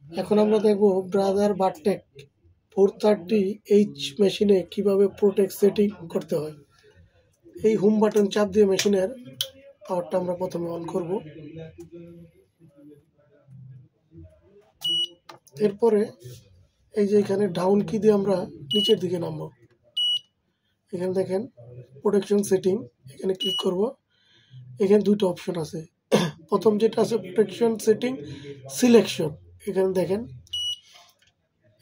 এখন আমরা দেখব ব্রাদার বারটেক 430H মেশিনে কিভাবে প্রোটেক্ট সেটিং করতে হয়। এই হোম বাটন চাপ দিয়ে মেশিনের পাওয়ারটা আমরা প্রথমে অন করব। এরপরে এই যে এখানে ডাউন কি দিয়ে আমরা নিচের দিকে নামবো। এখানে দেখেন প্রোটেকশন সেটিং, এখানে ক্লিক করব। এখানে দুটো অপশন আছে। প্রথম যেটা আছে প্রোটেকশন সেটিং সিলেকশন, এখানে দেখেন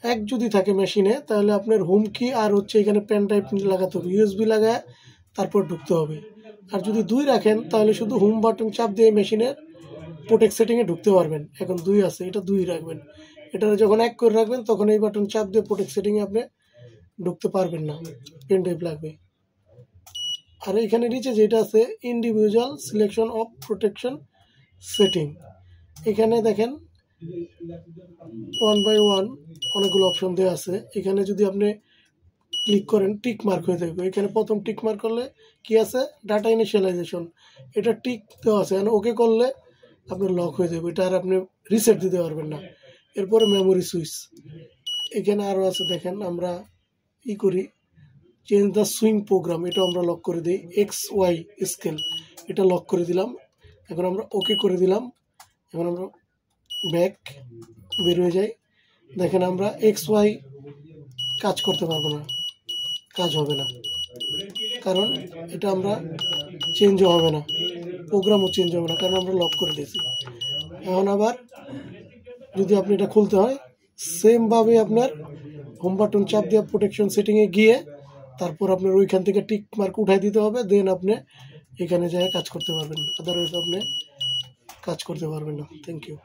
এক যদি থাকে মেশিনে তাহলে আপনার হোম কি আর এখানে পেন ড্রাইভ লাগাতে হবে, ইউএসবি লাগায় তারপর ঢুকতে হবে। আর যদি 2 রাখেন তাহলে শুধু হোম বাটন চাপ দিয়ে মেশিনের প্রোটেক্ট সেটিংয়ে ঢুকতে পারবেন। এখন 2 আছে, এটা 2 রাখবেন। এটা যখন 1 করে রাখবেন তখন এই বাটন চাপ দিয়ে প্রোটেক্ট সেটিংয়ে আপনি ঢুকতে পারবেন না, পেন ড্রাইভ লাগবে। আর এখানে নিচে যেটা আছে individual selection of protection setting, এখানে দেখেন 1 বাই 1 অনেকগুলো অপশন দেওয়া আছে। এখানে যদি আপনি ক্লিক করেন টিক মার্ক হয়ে থাকবে। এখানে প্রথম টিক মার্ক করলে কি আছে, ডাটা ইনিশিয়ালাইজেশন, এটা টিক দেওয়া আছে। ওকে করলে আপনার লক হয়ে যাবে, এটা আর আপনি রিসেট দিতে পারবেন না। এরপরে মেমোরি সুইচ, এখানে আরও আছে দেখেন। আমরা করি চেঞ্জ দ্য সুইং প্রোগ্রাম, এটা আমরা লক করে দিই। XY স্কেল, এটা লক করে দিলাম। এখন আমরা ওকে করে দিলাম। এখন আমরা ব্যাক বের হয়ে যাই। দেখেন আমরা XY কাজ করতে পারবো না, কাজ হবে না, কারণ এটা আমরা চেঞ্জও হবে না, প্রোগ্রামও চেঞ্জ হবে না, কারণ আমরা লক করে দিয়েছি। এখন আবার যদি আপনি এটা খুলতে হয় সেমভাবে আপনার হোম বাটন চাপ দিয়ে প্রোটেকশন সেটিংয়ে গিয়ে তারপর আপনার ওইখান থেকে টিক মার্ক উঠাই দিতে হবে। দেন আপনি এখানে যায় কাজ করতে পারবেন, আদারওয়াইজ আপনি কাজ করতে পারবেন না। Thank you.